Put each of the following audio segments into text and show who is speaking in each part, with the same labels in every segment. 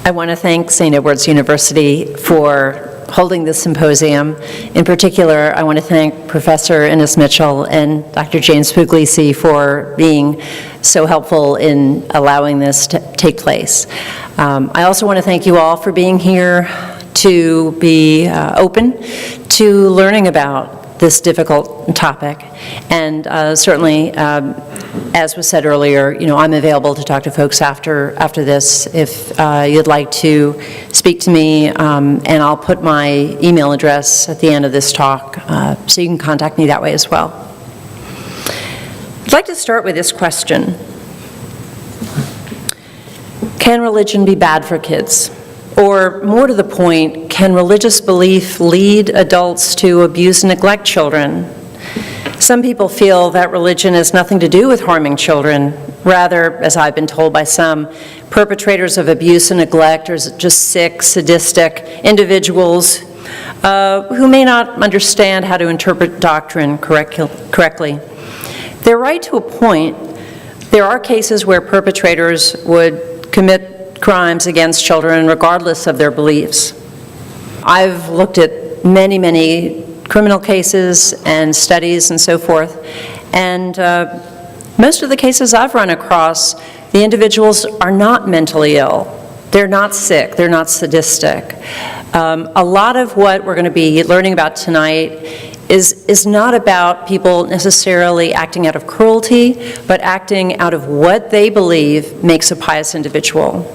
Speaker 1: I want to thank St. Edward's University for holding this symposium. In particular, I want to thank Professor Innes Mitchell and Dr. James Puglisi for being so helpful in allowing this to take place. I also want to thank you all for being here to be open to learning about this difficult topic. And certainly, as was said earlier, I'm available to talk to folks after this if you'd like to speak to me, and I'll put my email address at the end of this talk, so you can contact me that way as well. I'd like to start with this question. Can religion be bad for kids? Or more to the point, can religious belief lead adults to abuse and neglect children? Some people feel that religion has nothing to do with harming children. Rather, as I've been told by some, perpetrators of abuse and neglect are just sick, sadistic individuals who may not understand how to interpret doctrine correctly. They're right to a point. There are cases where perpetrators would commit crimes against children regardless of their beliefs. I've looked at many criminal cases and studies and so forth, and most of the cases I've run across, the individuals are not mentally ill. They're not sick. They're not sadistic. A lot of what we're going to be learning about tonight is not about people necessarily acting out of cruelty, but acting out of what they believe makes a pious individual.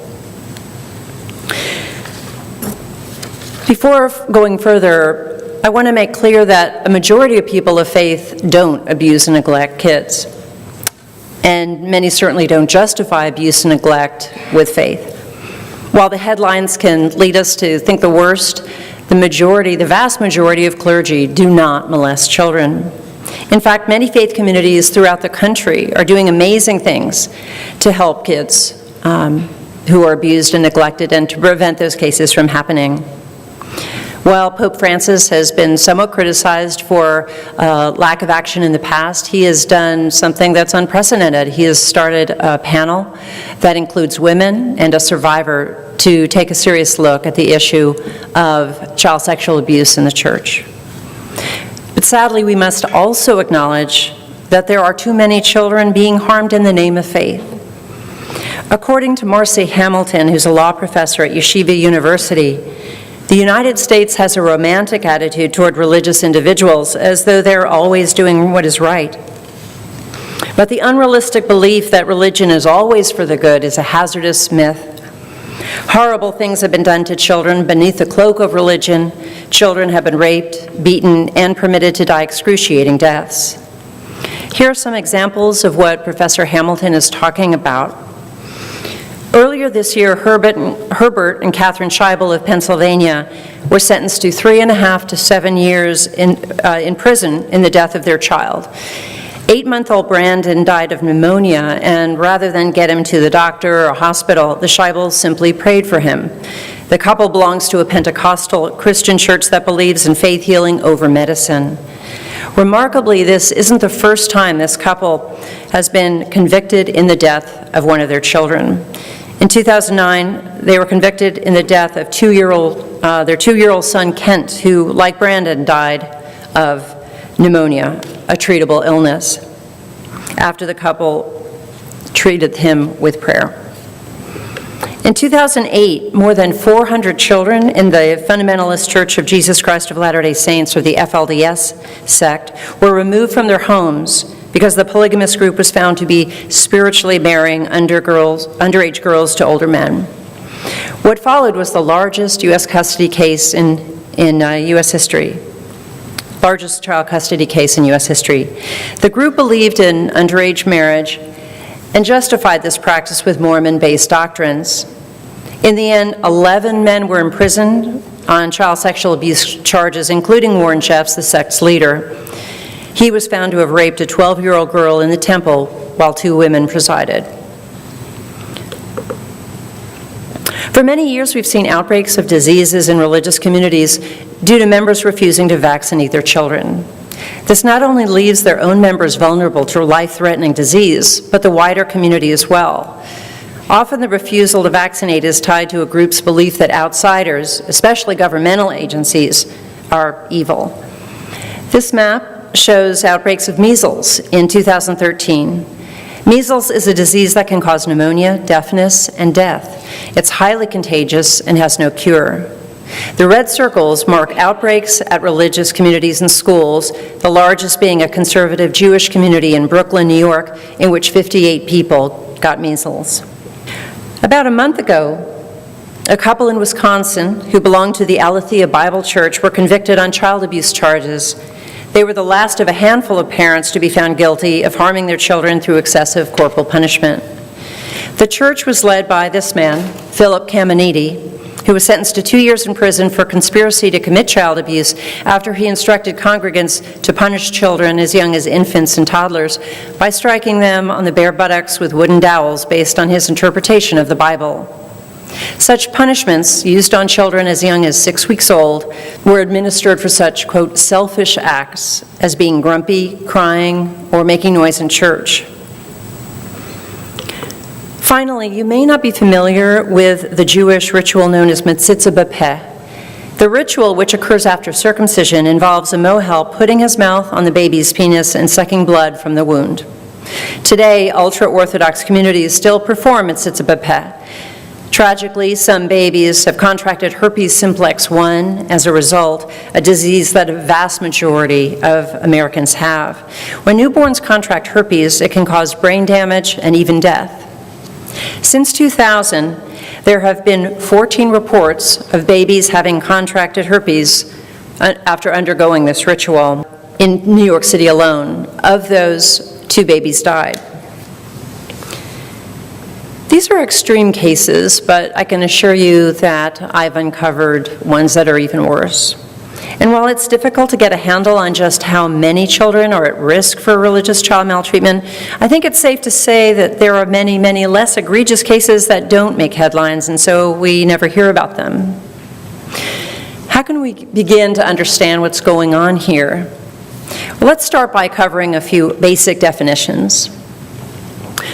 Speaker 1: Before going further, I want to make clear that a majority of people of faith don't abuse and neglect kids. And many certainly don't justify abuse and neglect with faith. While the headlines can lead us to think the worst, the vast majority of clergy do not molest children. In fact, many faith communities throughout the country are doing amazing things to help kids who are abused and neglected and to prevent those cases from happening. While Pope Francis has been somewhat criticized for lack of action in the past, he has done something that's unprecedented. He has started a panel that includes women and a survivor to take a serious look at the issue of child sexual abuse in the church. But sadly, we must also acknowledge that there are too many children being harmed in the name of faith. According to Marcy Hamilton, who's a law professor at Yeshiva University, the United States has a romantic attitude toward religious individuals as though they're always doing what is right. But the unrealistic belief that religion is always for the good is a hazardous myth. Horrible things have been done to children beneath the cloak of religion. Children have been raped, beaten, and permitted to die excruciating deaths. Here are some examples of what Professor Hamilton is talking about. Earlier this year, Herbert and Catherine Scheibel of Pennsylvania were sentenced to 3.5 to 7 years in prison in the death of their child. 8-month-old Brandon died of pneumonia, and rather than get him to the doctor or hospital, the Scheibels simply prayed for him. The couple belongs to a Pentecostal Christian church that believes in faith healing over medicine. Remarkably, this isn't the first time this couple has been convicted in the death of one of their children. In 2009, they were convicted in the death of their 2-year-old son, Kent, who, like Brandon, died of pneumonia, a treatable illness, after the couple treated him with prayer. In 2008, more than 400 children in the Fundamentalist Church of Jesus Christ of Latter-day Saints, or the FLDS sect, were removed from their homes because the polygamous group was found to be spiritually marrying underage girls to older men. What followed was the largest U.S. custody case in U.S. history, largest child custody case in U.S. history. The group believed in underage marriage and justified this practice with Mormon-based doctrines. In the end, 11 men were imprisoned on child sexual abuse charges, including Warren Jeffs, the sect's leader. He was found to have raped a 12-year-old girl in the temple while 2 women presided. For many years, we've seen outbreaks of diseases in religious communities due to members refusing to vaccinate their children. This not only leaves their own members vulnerable to life-threatening disease, but the wider community as well. Often the refusal to vaccinate is tied to a group's belief that outsiders, especially governmental agencies, are evil. This map shows outbreaks of measles in 2013. Measles is a disease that can cause pneumonia, deafness, and death. It's highly contagious and has no cure. The red circles mark outbreaks at religious communities and schools, the largest being a conservative Jewish community in Brooklyn, New York, in which 58 people got measles. About a month ago, a couple in Wisconsin who belonged to the Aletheia Bible Church were convicted on child abuse charges. They were the last of a handful of parents to be found guilty of harming their children through excessive corporal punishment. The church was led by this man, Philip Caminiti, who was sentenced to 2 years in prison for conspiracy to commit child abuse after he instructed congregants to punish children as young as infants and toddlers by striking them on the bare buttocks with wooden dowels based on his interpretation of the Bible. Such punishments, used on children as young as 6 weeks old, were administered for such, quote, selfish acts as being grumpy, crying, or making noise in church. Finally, you may not be familiar with the Jewish ritual known as Metzitzah B'Peh. The ritual, which occurs after circumcision, involves a mohel putting his mouth on the baby's penis and sucking blood from the wound. Today, ultra-Orthodox communities still perform Metzitzah B'Peh. Tragically, some babies have contracted herpes simplex 1 as a result, a disease that a vast majority of Americans have. When newborns contract herpes, it can cause brain damage and even death. Since 2000, there have been 14 reports of babies having contracted herpes after undergoing this ritual in New York City alone. Of those, 2 babies died. These are extreme cases, but I can assure you that I've uncovered ones that are even worse. And while it's difficult to get a handle on just how many children are at risk for religious child maltreatment, I think it's safe to say that there are many, many less egregious cases that don't make headlines, and so we never hear about them. How can we begin to understand what's going on here? Well, let's start by covering a few basic definitions.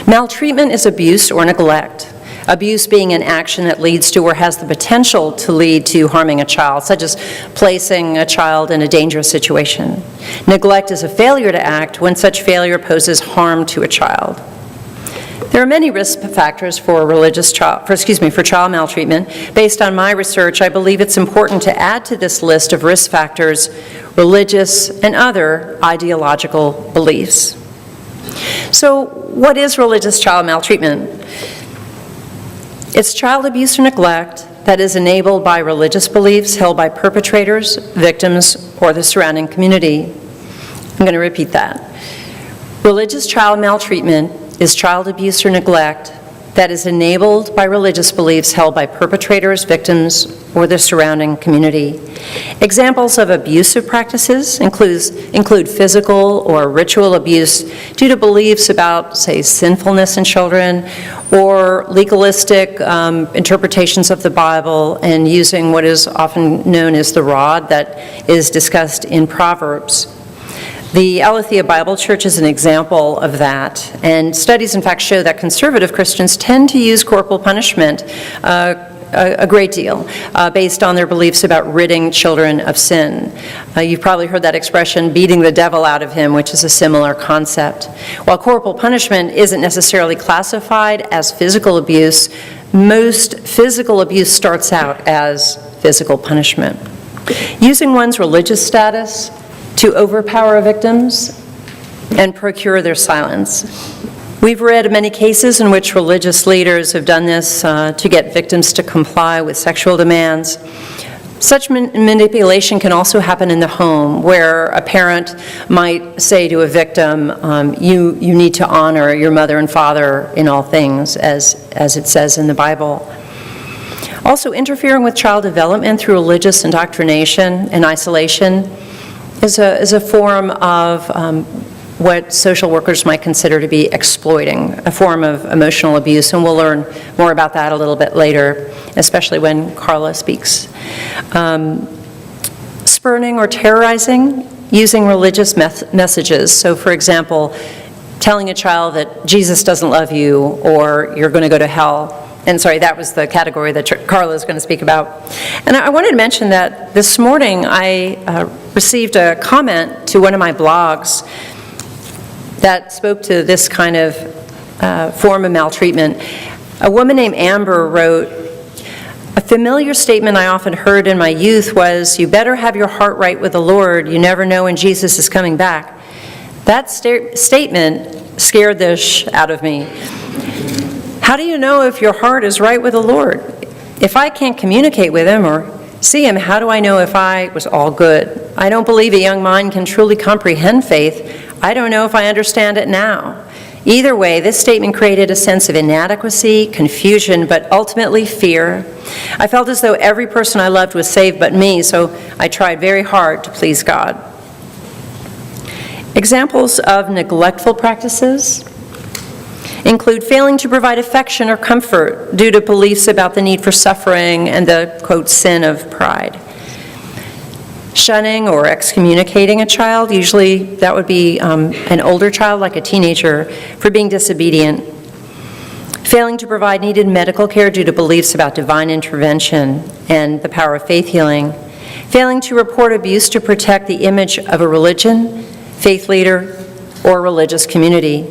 Speaker 1: Maltreatment is abuse or neglect. Abuse being an action that leads to or has the potential to lead to harming a child, such as placing a child in a dangerous situation. Neglect is a failure to act when such failure poses harm to a child. There are many risk factors for child maltreatment. Based on my research, I believe it's important to add to this list of risk factors religious and other ideological beliefs. So, what is religious child maltreatment? It's child abuse or neglect that is enabled by religious beliefs held by perpetrators, victims, or the surrounding community. I'm going to repeat that. Religious child maltreatment is child abuse or neglect that is enabled by religious beliefs held by perpetrators, victims, or the surrounding community. Examples of abusive practices include physical or ritual abuse due to beliefs about, say, sinfulness in children, or legalistic interpretations of the Bible and using what is often known as the rod that is discussed in Proverbs. The Aletheia Bible Church is an example of that, and studies in fact show that conservative Christians tend to use corporal punishment a great deal based on their beliefs about ridding children of sin. You've probably heard that expression, beating the devil out of him, which is a similar concept. While corporal punishment isn't necessarily classified as physical abuse, most physical abuse starts out as physical punishment. Using one's religious status to overpower victims and procure their silence. We've read many cases in which religious leaders have done this to get victims to comply with sexual demands. Such manipulation can also happen in the home, where a parent might say to a victim, you need to honor your mother and father in all things, as it says in the Bible. Also, interfering with child development through religious indoctrination and isolation is a form of what social workers might consider to be exploiting, a form of emotional abuse, and we'll learn more about that a little bit later, especially when Carla speaks. Spurning or terrorizing using religious messages. So, for example, telling a child that Jesus doesn't love you or you're going to go to hell. And sorry, that was the category that Carla is going to speak about. And I wanted to mention that this morning I received a comment to one of my blogs that spoke to this kind of form of maltreatment. A woman named Amber wrote, "A familiar statement I often heard in my youth was, 'You better have your heart right with the Lord. You never know when Jesus is coming back.' That statement scared the out of me. How do you know if your heart is right with the Lord? If I can't communicate with Him or see Him, how do I know if I was all good? I don't believe a young mind can truly comprehend faith. I don't know if I understand it now." Either way, this statement created a sense of inadequacy, confusion, but ultimately fear. I felt as though every person I loved was saved but me, so I tried very hard to please God. Examples of neglectful practices include failing to provide affection or comfort due to beliefs about the need for suffering and the, quote, sin of pride. Shunning or excommunicating a child, usually that would be an older child, like a teenager, for being disobedient. Failing to provide needed medical care due to beliefs about divine intervention and the power of faith healing. Failing to report abuse to protect the image of a religion, faith leader, or religious community.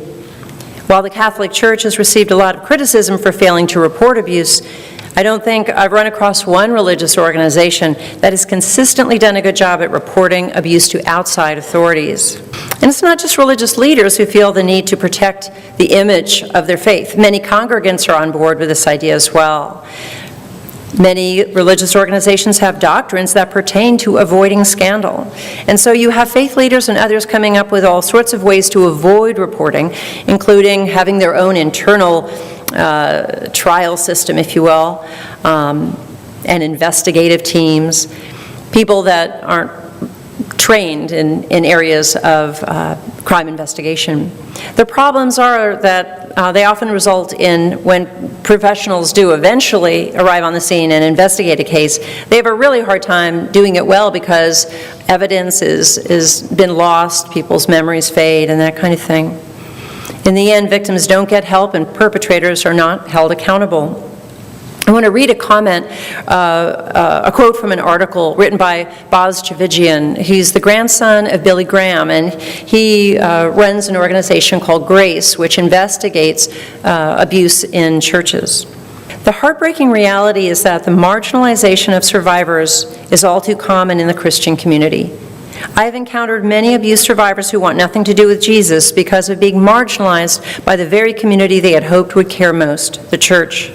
Speaker 1: While the Catholic Church has received a lot of criticism for failing to report abuse, I don't think I've run across one religious organization that has consistently done a good job at reporting abuse to outside authorities. And it's not just religious leaders who feel the need to protect the image of their faith. Many congregants are on board with this idea as well. Many religious organizations have doctrines that pertain to avoiding scandal. And so you have faith leaders and others coming up with all sorts of ways to avoid reporting, including having their own internal trial system, if you will, and investigative teams, people that aren't trained in areas of crime investigation. The problems are that they often result in, when professionals do eventually arrive on the scene and investigate a case, they have a really hard time doing it well because evidence is been lost, people's memories fade, and that kind of thing. In the end, victims don't get help and perpetrators are not held accountable. I want to read a comment, a quote from an article written by Boz Tchividjian. He's the grandson of Billy Graham, and he runs an organization called Grace, which investigates abuse in churches. The heartbreaking reality is that the marginalization of survivors is all too common in the Christian community. I have encountered many abuse survivors who want nothing to do with Jesus because of being marginalized by the very community they had hoped would care most, the church.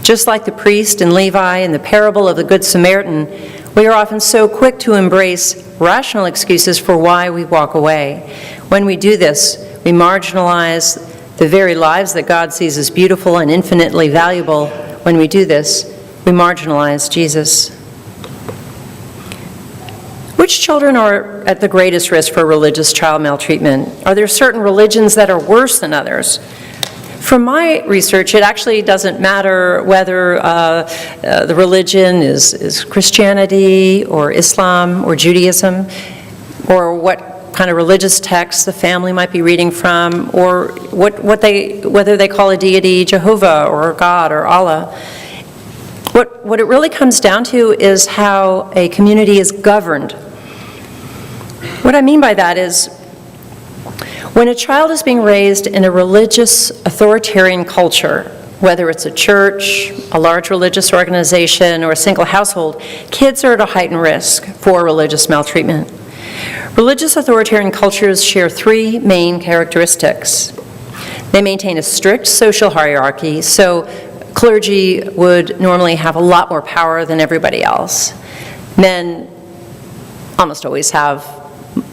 Speaker 1: Just like the priest and Levi in the parable of the Good Samaritan, we are often so quick to embrace rational excuses for why we walk away. When we do this, we marginalize the very lives that God sees as beautiful and infinitely valuable. When we do this, we marginalize Jesus. Which children are at the greatest risk for religious child maltreatment? Are there certain religions that are worse than others? From my research, it actually doesn't matter whether the religion is Christianity or Islam or Judaism, or what kind of religious text the family might be reading from, or whether they call a deity Jehovah or God or Allah. What it really comes down to is how a community is governed. What I mean by that is, when a child is being raised in a religious, authoritarian culture, whether it's a church, a large religious organization, or a single household, kids are at a heightened risk for religious maltreatment. Religious authoritarian cultures share three main characteristics. They maintain a strict social hierarchy, so clergy would normally have a lot more power than everybody else. Men almost always have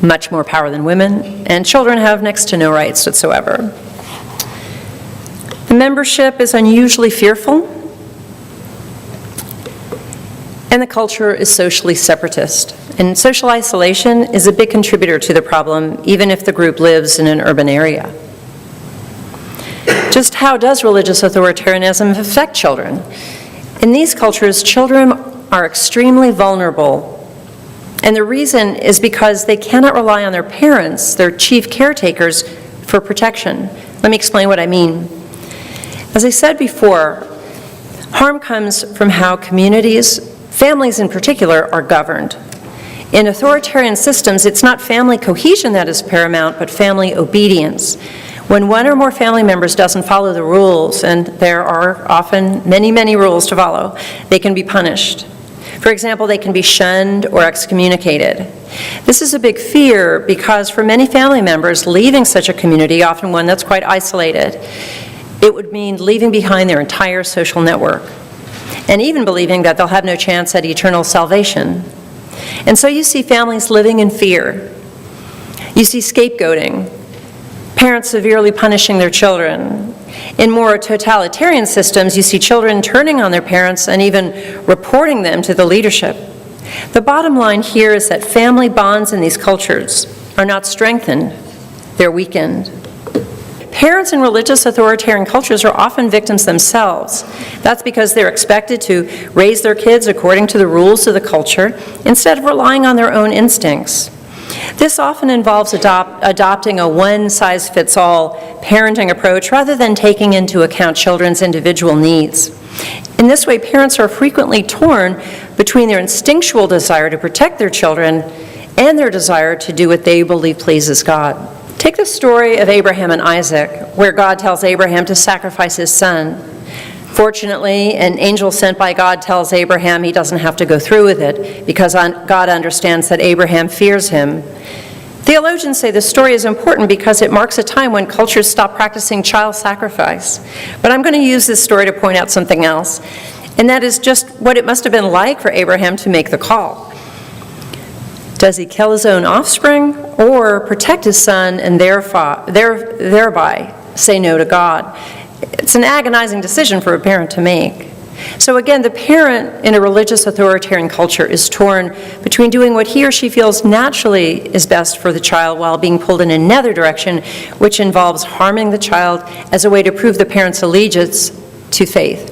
Speaker 1: much more power than women, and children have next to no rights whatsoever. The membership is unusually fearful, and the culture is socially separatist. And social isolation is a big contributor to the problem, even if the group lives in an urban area. Just how does religious authoritarianism affect children? In these cultures, children are extremely vulnerable. And the reason is because they cannot rely on their parents, their chief caretakers, for protection. Let me explain what I mean. As I said before, harm comes from how communities, families in particular, are governed. In authoritarian systems, it's not family cohesion that is paramount, but family obedience. When one or more family members doesn't follow the rules, and there are often many, many rules to follow, they can be punished. For example, they can be shunned or excommunicated. This is a big fear because for many family members, leaving such a community, often one that's quite isolated, it would mean leaving behind their entire social network, and even believing that they'll have no chance at eternal salvation. And so you see families living in fear. You see scapegoating, parents severely punishing their children. In more totalitarian systems, you see children turning on their parents and even reporting them to the leadership. The bottom line here is that family bonds in these cultures are not strengthened, they're weakened. Parents in religious authoritarian cultures are often victims themselves. That's because they're expected to raise their kids according to the rules of the culture instead of relying on their own instincts. This often involves adopting a one-size-fits-all parenting approach rather than taking into account children's individual needs. In this way, parents are frequently torn between their instinctual desire to protect their children and their desire to do what they believe pleases God. Take the story of Abraham and Isaac, where God tells Abraham to sacrifice his son. Fortunately, an angel sent by God tells Abraham he doesn't have to go through with it because God understands that Abraham fears him. Theologians say this story is important because it marks a time when cultures stop practicing child sacrifice. But I'm going to use this story to point out something else, and that is just what it must have been like for Abraham to make the call. Does he kill his own offspring or protect his son and thereby say no to God? It's an agonizing decision for a parent to make. So again, the parent in a religious authoritarian culture is torn between doing what he or she feels naturally is best for the child while being pulled in another direction, which involves harming the child as a way to prove the parent's allegiance to faith.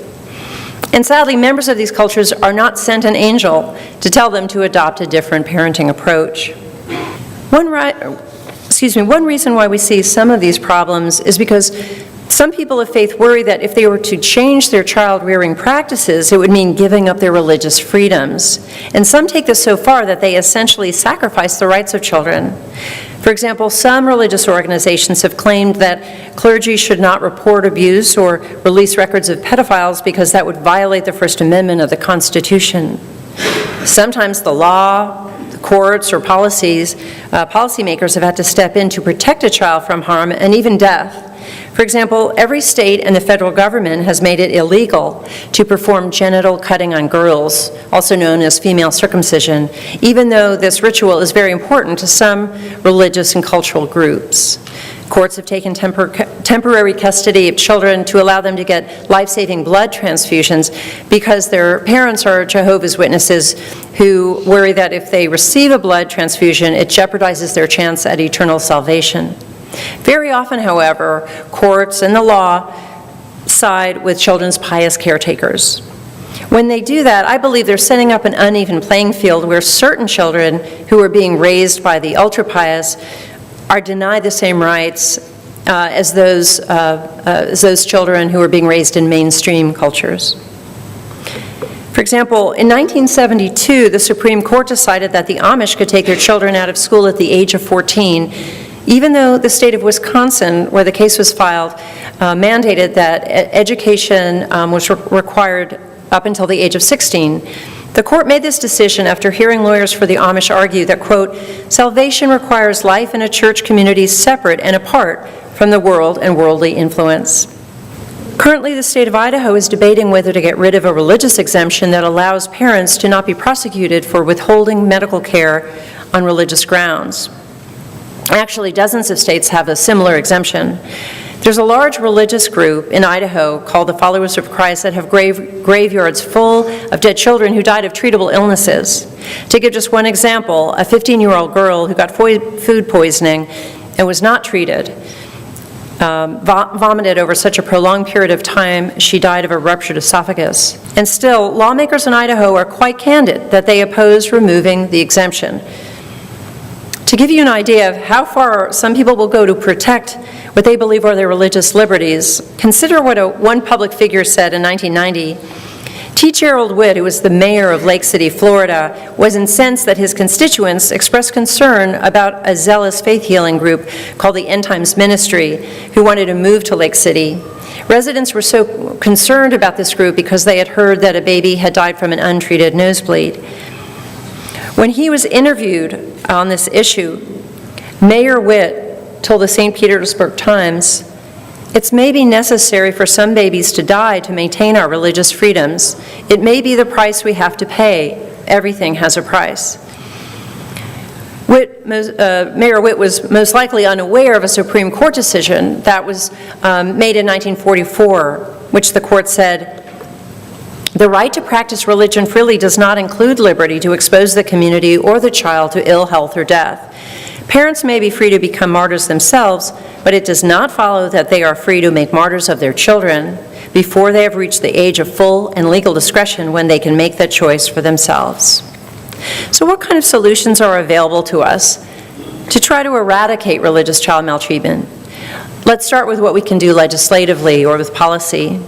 Speaker 1: And sadly, members of these cultures are not sent an angel to tell them to adopt a different parenting approach. One reason why we see some of these problems is because some people of faith worry that if they were to change their child-rearing practices, it would mean giving up their religious freedoms. And some take this so far that they essentially sacrifice the rights of children. For example, some religious organizations have claimed that clergy should not report abuse or release records of pedophiles because that would violate the First Amendment of the Constitution. Sometimes the law, the courts, or policymakers have had to step in to protect a child from harm and even death. For example, every state and the federal government has made it illegal to perform genital cutting on girls, also known as female circumcision, even though this ritual is very important to some religious and cultural groups. Courts have taken temporary custody of children to allow them to get life-saving blood transfusions because their parents are Jehovah's Witnesses who worry that if they receive a blood transfusion, it jeopardizes their chance at eternal salvation. Very often, however, courts and the law side with children's pious caretakers. When they do that, I believe they're setting up an uneven playing field where certain children who are being raised by the ultra-pious are denied the same rights as those children who are being raised in mainstream cultures. For example, in 1972, the Supreme Court decided that the Amish could take their children out of school at the age of 14, even though the state of Wisconsin, where the case was filed, mandated that education was required up until the age of 16. The court made this decision after hearing lawyers for the Amish argue that, quote, salvation requires life in a church community separate and apart from the world and worldly influence. Currently, the state of Idaho is debating whether to get rid of a religious exemption that allows parents to not be prosecuted for withholding medical care on religious grounds. Actually, dozens of states have a similar exemption. There's a large religious group in Idaho called the Followers of Christ that have graveyards full of dead children who died of treatable illnesses. To give just one example, a 15-year-old girl who got food poisoning and was not treated vomited over such a prolonged period of time, she died of a ruptured esophagus. And still, lawmakers in Idaho are quite candid that they oppose removing the exemption. To give you an idea of how far some people will go to protect what they believe are their religious liberties, consider what one public figure said in 1990. T. Gerald Witt, who was the mayor of Lake City, Florida, was incensed that his constituents expressed concern about a zealous faith healing group called the End Times Ministry, who wanted to move to Lake City. Residents were so concerned about this group because they had heard that a baby had died from an untreated nosebleed. When he was interviewed on this issue, Mayor Witt told the St. Petersburg Times, "It's maybe necessary for some babies to die to maintain our religious freedoms. It may be the price we have to pay. Everything has a price." Mayor Witt was most likely unaware of a Supreme Court decision that was made in 1944, which the court said, "The right to practice religion freely does not include liberty to expose the community or the child to ill health or death. Parents may be free to become martyrs themselves, but it does not follow that they are free to make martyrs of their children before they have reached the age of full and legal discretion when they can make that choice for themselves." So what kind of solutions are available to us to try to eradicate religious child maltreatment? Let's start with what we can do legislatively or with policy.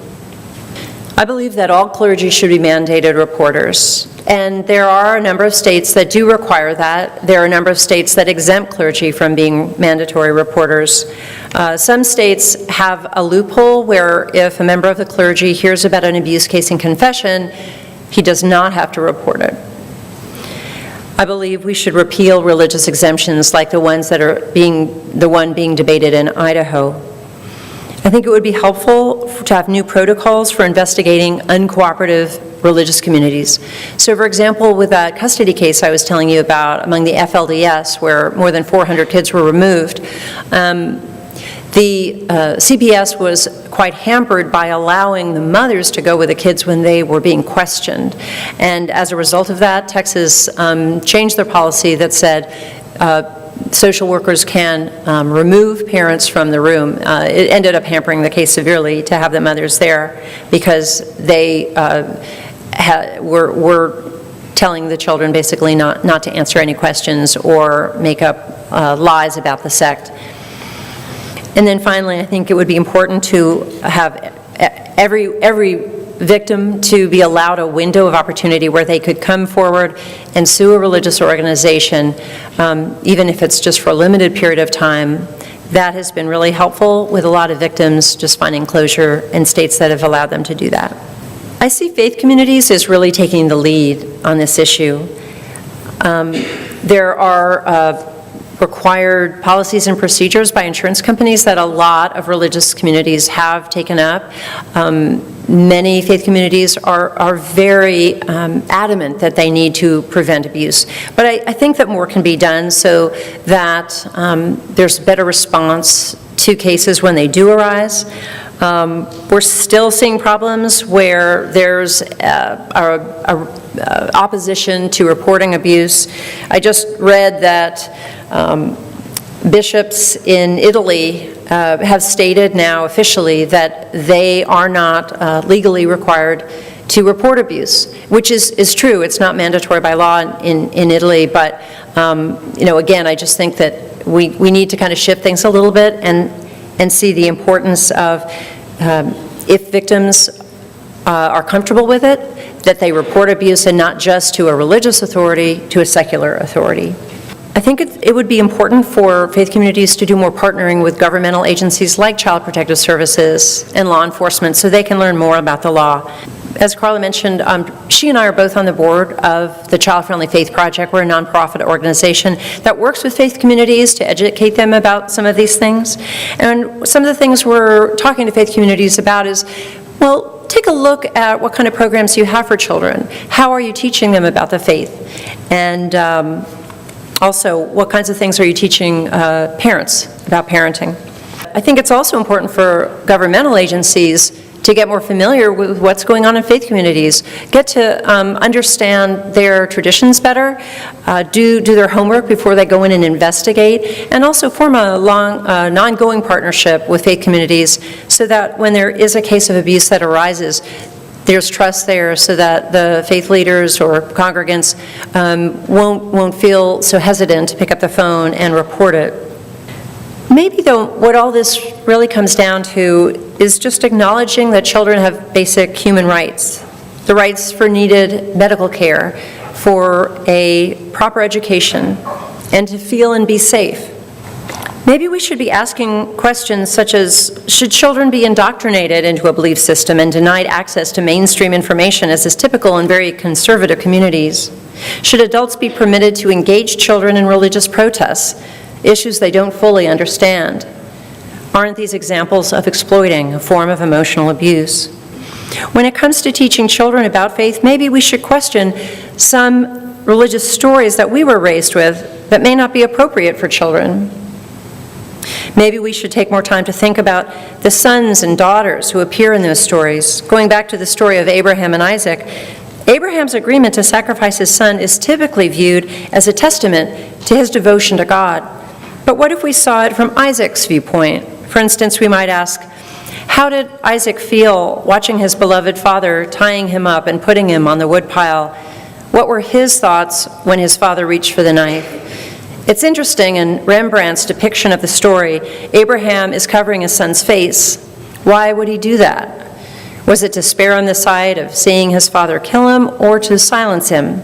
Speaker 1: I believe that all clergy should be mandated reporters, and there are a number of states that do require that. There are a number of states that exempt clergy from being mandatory reporters. Some states have a loophole where if a member of the clergy hears about an abuse case in confession, he does not have to report it. I believe we should repeal religious exemptions like the one being debated in Idaho. I think it would be helpful to have new protocols for investigating uncooperative religious communities. So for example, with that custody case I was telling you about among the FLDS, where more than 400 kids were removed, the CPS was quite hampered by allowing the mothers to go with the kids when they were being questioned. And as a result of that, Texas changed their policy that said social workers can remove parents from the room. It ended up hampering the case severely to have the mothers there because they were telling the children basically not to answer any questions or make up lies about the sect. And then finally, I think it would be important to have every victim to be allowed a window of opportunity where they could come forward and sue a religious organization, even if it's just for a limited period of time. That has been really helpful with a lot of victims just finding closure in states that have allowed them to do that. I see faith communities as really taking the lead on this issue. There are required policies and procedures by insurance companies that a lot of religious communities have taken up. Many faith communities are very adamant that they need to prevent abuse. But I think that more can be done so that there's better response to cases when they do arise. We're still seeing problems where there's opposition to reporting abuse. I just read that bishops in Italy have stated now officially that they are not legally required to report abuse, which is true. It's not mandatory by law in Italy, but again, I just think that we need to kind of shift things a little bit and see the importance of if victims are comfortable with it, that they report abuse and not just to a religious authority, to a secular authority. I think it would be important for faith communities to do more partnering with governmental agencies like Child Protective Services and law enforcement so they can learn more about the law. As Carla mentioned, she and I are both on the board of the Child Friendly Faith Project. We're a nonprofit organization that works with faith communities to educate them about some of these things. And some of the things we're talking to faith communities about is, well, take a look at what kind of programs you have for children. How are you teaching them about the faith? And also, what kinds of things are you teaching parents about parenting? I think it's also important for governmental agencies to get more familiar with what's going on in faith communities, get to understand their traditions better, do their homework before they go in and investigate, and also form an ongoing partnership with faith communities so that when there is a case of abuse that arises, there's trust there so that the faith leaders or congregants won't feel so hesitant to pick up the phone and report it. Maybe, though, what all this really comes down to is just acknowledging that children have basic human rights, the rights for needed medical care, for a proper education, and to feel and be safe. Maybe we should be asking questions such as, should children be indoctrinated into a belief system and denied access to mainstream information, as is typical in very conservative communities? Should adults be permitted to engage children in religious protests, issues they don't fully understand? Aren't these examples of exploiting a form of emotional abuse? When it comes to teaching children about faith, maybe we should question some religious stories that we were raised with that may not be appropriate for children. Maybe we should take more time to think about the sons and daughters who appear in those stories. Going back to the story of Abraham and Isaac, Abraham's agreement to sacrifice his son is typically viewed as a testament to his devotion to God. But what if we saw it from Isaac's viewpoint? For instance, we might ask, how did Isaac feel watching his beloved father tying him up and putting him on the woodpile? What were his thoughts when his father reached for the knife? It's interesting, in Rembrandt's depiction of the story, Abraham is covering his son's face. Why would he do that? Was it to spare him the sight of seeing his father kill him, or to silence him?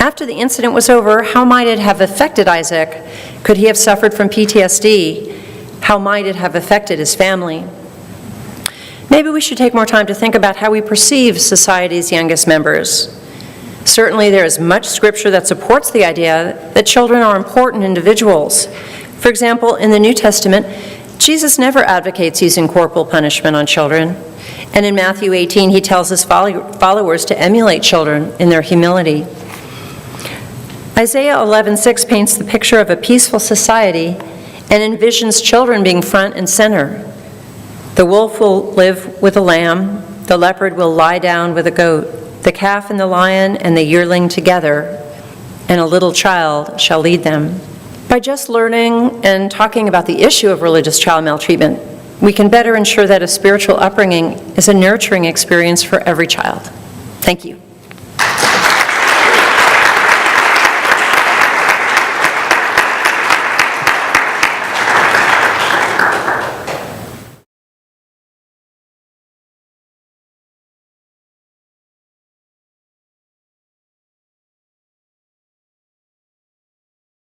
Speaker 1: After the incident was over, how might it have affected Isaac? Could he have suffered from PTSD? How might it have affected his family? Maybe we should take more time to think about how we perceive society's youngest members. Certainly, there is much scripture that supports the idea that children are important individuals. For example, in the New Testament, Jesus never advocates using corporal punishment on children. And in Matthew 18, he tells his followers to emulate children in their humility. Isaiah 11:6 paints the picture of a peaceful society and envisions children being front and center. The wolf will live with the lamb, the leopard will lie down with a goat, the calf and the lion and the yearling together, and a little child shall lead them. By just learning and talking about the issue of religious child maltreatment, we can better ensure that a spiritual upbringing is a nurturing experience for every child. Thank you.